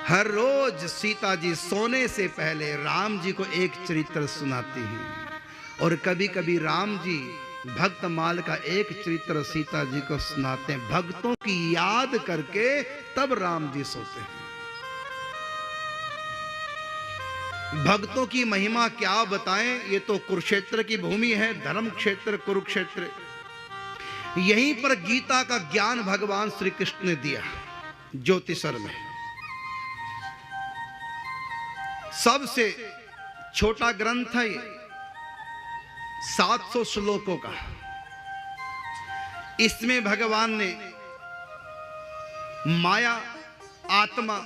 हर रोज सीता जी सोने से पहले राम जी को एक चरित्र सुनाती हैं, और कभी कभी राम जी भक्तमाल का एक चरित्र सीता जी को सुनाते हैं। भक्तों की याद करके तब राम जी सोते हैं। भक्तों की महिमा क्या बताएं, ये तो कुरुक्षेत्र की भूमि है, धर्म क्षेत्र कुरुक्षेत्र। यहीं पर गीता का ज्ञान भगवान श्री कृष्ण ने दिया ज्योतिषर में। सबसे छोटा ग्रंथ है ये, 700 श्लोकों का। इसमें भगवान ने माया, आत्मा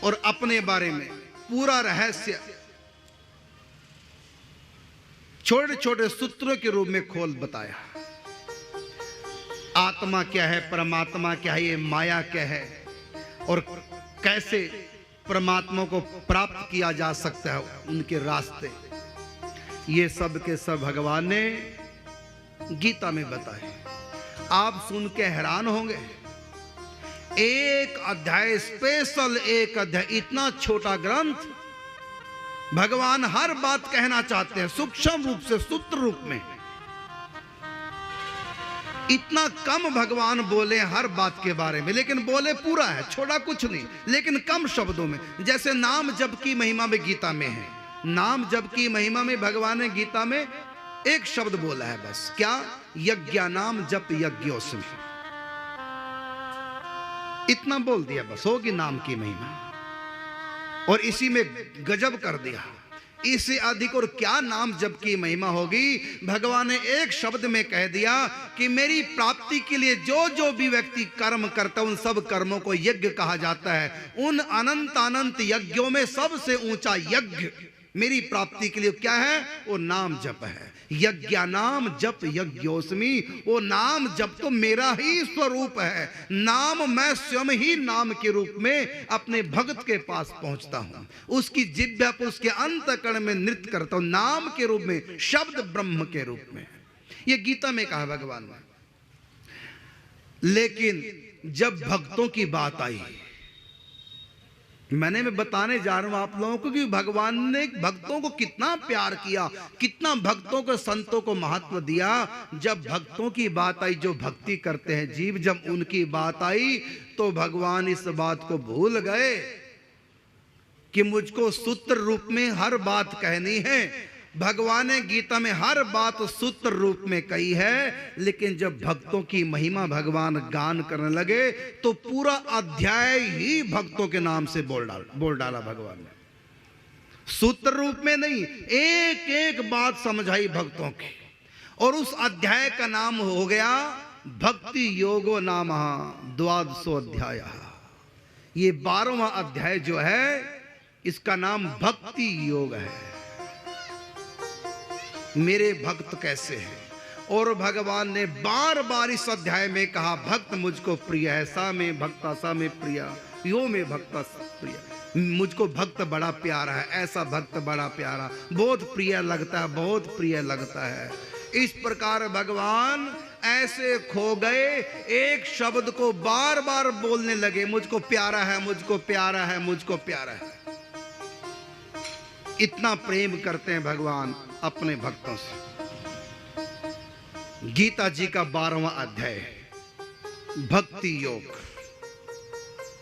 और अपने बारे में पूरा रहस्य छोटे छोटे सूत्रों के रूप में खोल बताया। आत्मा क्या है, परमात्मा क्या है, ये माया क्या है, और कैसे परमात्मा को प्राप्त किया जा सकता है, उनके रास्ते, ये सब के सब भगवान ने गीता में बताए। आप सुन के हैरान होंगे। एक अध्याय स्पेशल, एक अध्याय, इतना छोटा ग्रंथ भगवान हर बात कहना चाहते हैं सूक्ष्म रूप से, सूत्र रूप में। इतना कम भगवान बोले हर बात के बारे में, लेकिन बोले पूरा है, छोड़ा कुछ नहीं, लेकिन कम शब्दों में। जैसे नाम जप की महिमा में गीता में है, नाम जप की महिमा में भगवान ने गीता में एक शब्द बोला है बस, क्या? यज्ञानाम जप यज्ञोस्मि। इतना बोल दिया बस, होगी नाम की महिमा, और इसी में गजब कर दिया। इससे अधिक और क्या नाम जप की महिमा होगी। भगवान ने एक शब्द में कह दिया कि मेरी प्राप्ति के लिए जो जो भी व्यक्ति कर्म करता है, उन सब कर्मों को यज्ञ कहा जाता है। उन अनंत अनंत यज्ञों में सबसे ऊंचा यज्ञ मेरी प्राप्ति के लिए क्या है? वो नाम जप है। यज्ञानाम जप यज्ञोस्मि। वो नाम जप तो मेरा ही स्वरूप है। नाम, मैं स्वयं ही नाम के रूप में अपने भक्त के पास पहुंचता हूं, उसकी जिह्वा पर, उसके अंतःकरण में नृत्य करता हूं, नाम के रूप में, शब्द ब्रह्म के रूप में। ये गीता में कहा भगवान ने। लेकिन जब भक्तों की बात आई, मैं बताने जा रहा हूं आप लोगों को कि भगवान ने भक्तों को कितना प्यार किया, कितना भक्तों को, संतों को महत्व दिया। जब भक्तों की बात आई, जो भक्ति करते हैं जीव, जब उनकी बात आई तो भगवान इस बात को भूल गए कि मुझको सूत्र रूप में हर बात कहनी है। भगवान ने गीता में हर बात सूत्र रूप में कही है, लेकिन जब भक्तों की महिमा भगवान गान करने लगे तो पूरा अध्याय ही भक्तों के नाम से बोल डाला भगवान ने। सूत्र रूप में नहीं, एक एक बात समझाई भक्तों की, और उस अध्याय का नाम हो गया भक्ति योगो नामः द्वादशो अध्याय। ये 12वां अध्याय जो है, इसका नाम भक्ति योग है। मेरे भक्त कैसे हैं, और भगवान ने बार बार इस अध्याय में कहा, भक्त मुझको प्रिय है, सा में भक्ता सा में प्रिय, यो में भक्ता प्रिय। मुझको भक्त बड़ा प्यारा है, ऐसा भक्त बड़ा प्यारा, बहुत प्रिय लगता है, बहुत प्रिय लगता है। इस प्रकार भगवान ऐसे खो गए, एक शब्द को बार बार बोलने लगे, मुझको प्यारा है, मुझको प्यारा है, मुझको प्यारा है। इतना प्रेम करते हैं भगवान अपने भक्तों से। गीता जी का 12वां अध्याय भक्ति योग।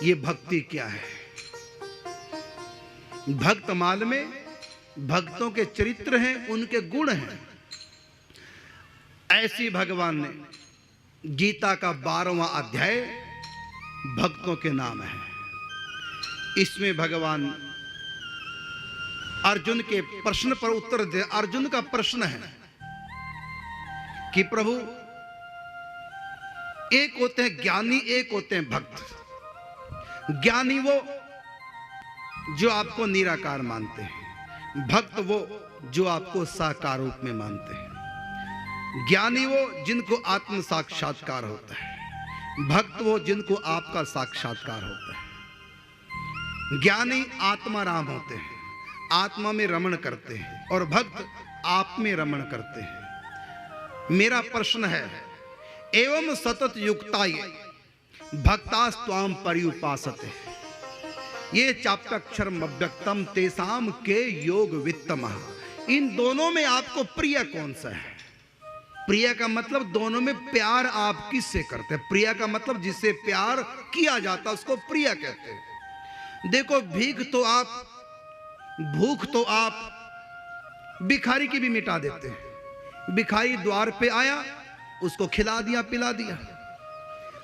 ये भक्ति क्या है? भक्तमाल में भक्तों के चरित्र हैं, उनके गुण हैं। ऐसी भगवान ने गीता का 12वां अध्याय भक्तों के नाम है। इसमें भगवान अर्जुन के प्रश्न पर उत्तर दे। अर्जुन का प्रश्न है कि प्रभु, एक होते हैं ज्ञानी, एक होते हैं भक्त। ज्ञानी वो जो आपको निराकार मानते हैं, भक्त वो जो आपको साकार रूप में मानते हैं। ज्ञानी वो जिनको आत्म साक्षात्कार होता है, भक्त वो जिनको आपका साक्षात्कार होता है। ज्ञानी आत्मा राम होते हैं, आत्मा में रमण करते हैं, और भक्त आप में रमण करते हैं। मेरा प्रश्न है, एवं सतत युक्ताय भक्तास्त्वाम पर्युपासते, ये चाप्यक्षरम अव्यक्तम तेसाम के योग वित्तमः। इन दोनों में आपको प्रिय कौन सा है? प्रिय का मतलब दोनों में प्यार आप किससे करते हैं? प्रिय का मतलब जिससे प्यार किया जाता उसको प्रिय कहते हैं। देखो, भूख तो आप भिखारी की भी मिटा देते हैं। भिखारी द्वार पे आया, उसको खिला दिया पिला दिया,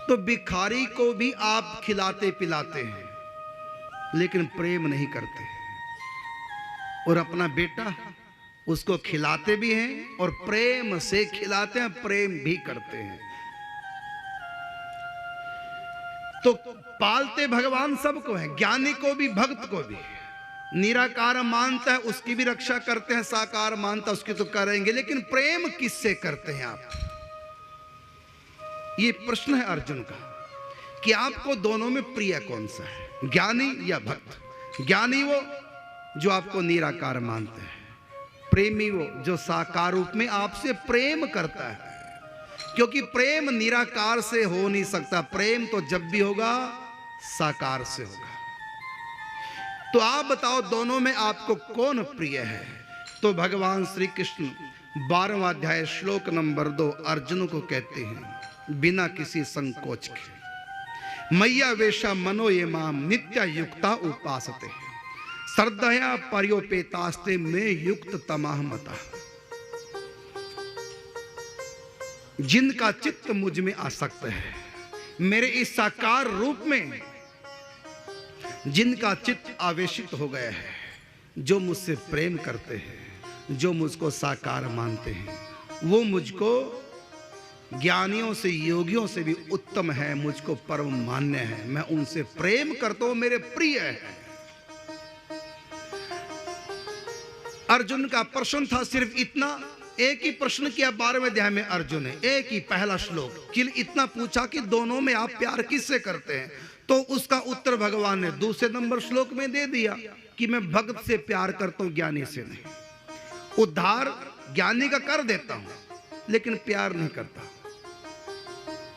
तो भिखारी को भी आप खिलाते पिलाते हैं, लेकिन प्रेम नहीं करते। और अपना बेटा, उसको खिलाते भी हैं और प्रेम से खिलाते हैं, प्रेम भी करते हैं। तो पालते भगवान सबको है, ज्ञानी को भी भक्त को भी। निराकार मानता है उसकी भी रक्षा करते हैं, साकार मानता है उसकी तो करेंगे, लेकिन प्रेम किससे करते हैं आप? ये प्रश्न है अर्जुन का कि आपको दोनों में प्रिय कौन सा है, ज्ञानी या भक्त? ज्ञानी वो जो आपको निराकार मानते हैं, प्रेमी वो जो साकार रूप में आपसे प्रेम करता है, क्योंकि प्रेम निराकार से हो नहीं सकता। प्रेम तो जब भी होगा साकार से होगा। तो आप बताओ दोनों में आपको कौन प्रिय है? तो भगवान श्री कृष्ण 12वां अध्याय श्लोक नंबर 2 अर्जुन को कहते हैं बिना किसी संकोच के, मैया वेशा मनो ये माम नित्या युक्ता उपासते श्रद्धया पर्योपेतास्ते में युक्त तमाह मता। जिनका चित्त मुझ में आसक्त है, मेरे इस साकार रूप में जिनका चित्त आवेशित हो गया है, जो मुझसे प्रेम करते हैं, जो मुझको साकार मानते हैं, वो मुझको ज्ञानियों से योगियों से भी उत्तम है, मुझको परम मान्य है, मैं उनसे प्रेम करता हूं, मेरे प्रिय है। अर्जुन का प्रश्न था सिर्फ इतना, एक ही प्रश्न किया 12वें अध्याय में अर्जुन ने, एक ही पहला श्लोक कि इतना पूछा कि दोनों में आप प्यार किससे करते हैं? तो उसका उत्तर भगवान ने दूसरे नंबर श्लोक में दे दिया कि मैं भक्त से प्यार करता हूं, ज्ञानी से नहीं। उद्धार ज्ञानी का कर देता हूं, लेकिन प्यार नहीं करता।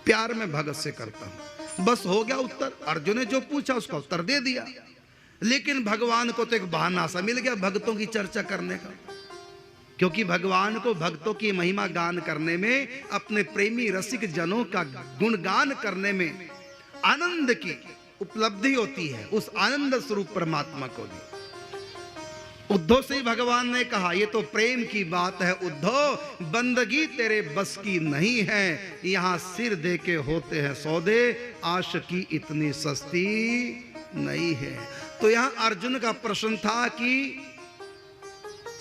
प्यार मैं भगत से करता हूं। बस हो गया उत्तर। अर्जुन ने जो पूछा उसका उत्तर दे दिया, लेकिन भगवान को तो एक बहाना सा मिल गया भक्तों की चर्चा करने का, क्योंकि भगवान को भक्तों की महिमा गान करने में, अपने प्रेमी रसिक जनों का गुणगान करने में आनंद की उपलब्धि होती है, उस आनंद स्वरूप परमात्मा को भी। उद्धव से ही भगवान ने कहा ये तो प्रेम की बात है उद्धव, बंदगी तेरे बस की नहीं है, यहां सिर दे के होते हैं सौदे, आश की इतनी सस्ती नहीं है। तो यहां अर्जुन का प्रश्न था कि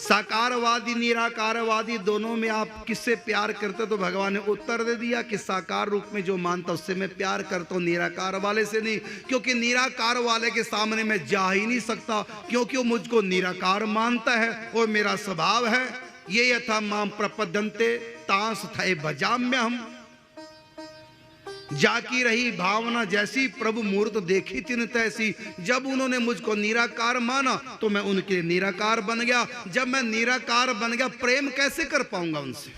साकारवादी निराकारवादी दोनों में आप किससे प्यार करते? तो भगवान ने उत्तर दे दिया कि साकार रूप में जो मानता उससे मैं प्यार करता हूं, निराकार वाले से नहीं, क्योंकि निराकार वाले के सामने मैं जा ही नहीं सकता, क्योंकि वो मुझको निराकार मानता है और मेरा स्वभाव है ये यथा माम प्रपद्यन्ते तांस थे भजाम्य हम। जाकी रही भावना जैसी, प्रभु मूर्त देखी तिन तैसी। जब उन्होंने मुझको निराकार माना तो मैं उनके लिए निराकार बन गया। जब मैं निराकार बन गया, प्रेम कैसे कर पाऊंगा उनसे?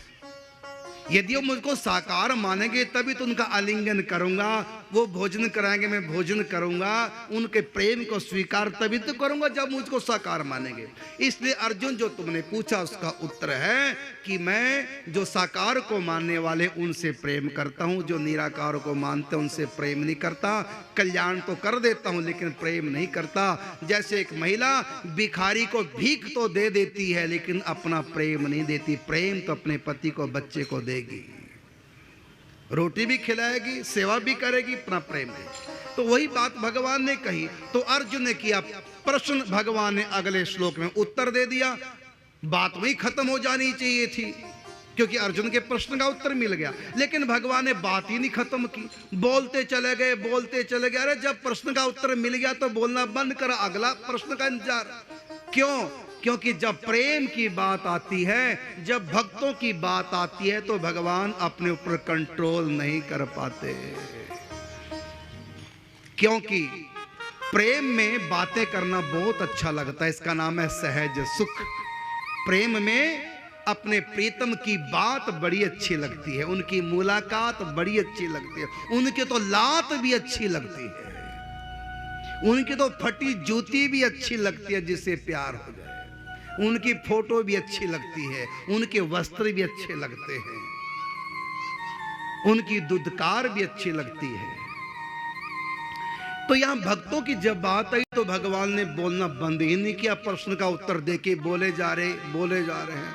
यदि वो मुझको साकार मानेंगे तभी तो उनका आलिंगन करूंगा, वो भोजन कराएंगे मैं भोजन करूंगा, उनके प्रेम को स्वीकार तभी तो करूंगा जब मुझको साकार मानेंगे। इसलिए अर्जुन जो तुमने पूछा उसका उत्तर है कि मैं जो साकार को मानने वाले उनसे प्रेम करता हूं, जो निराकार को मानते हैं उनसे प्रेम नहीं करता। कल्याण तो कर देता हूं लेकिन प्रेम नहीं करता। जैसे एक महिला भिखारी को भीख तो दे देती है लेकिन अपना प्रेम नहीं देती। प्रेम तो अपने पति को बच्चे को देगी, रोटी भी खिलाएगी, सेवा भी करेगी, अपना प्रेम देगी। तो वही बात भगवान ने कही। तो अर्जुन ने किया प्रश्न, भगवान ने अगले श्लोक में उत्तर दे दिया। बात वही खत्म हो जानी चाहिए थी, क्योंकि अर्जुन के प्रश्न का उत्तर मिल गया, लेकिन भगवान ने बात ही नहीं खत्म की। बोलते चले गए, बोलते चले गए। अरे जब प्रश्न का उत्तर मिल गया तो बोलना बंद करा, अगला प्रश्न का इंतजार क्यों? क्योंकि जब प्रेम की बात आती है, जब भक्तों की बात आती है तो भगवान अपने ऊपर कंट्रोल नहीं कर पाते, क्योंकि प्रेम में बातें करना बहुत अच्छा लगता है। इसका नाम है सहज सुख। प्रेम में अपने प्रीतम की बात बड़ी अच्छी लगती है, उनकी मुलाकात बड़ी अच्छी लगती है, उनके तो लात भी अच्छी लगती है, उनकी तो फटी जूती भी अच्छी लगती है जिससे प्यार हो जाए, उनकी फोटो भी अच्छी लगती है, उनके वस्त्र भी अच्छे लगते हैं, उनकी दुदकार भी अच्छी लगती है। तो यहां भक्तों की जब बात आई तो भगवान ने बोलना बंद ही नहीं किया, प्रश्न का उत्तर देके बोले जा रहे हैं।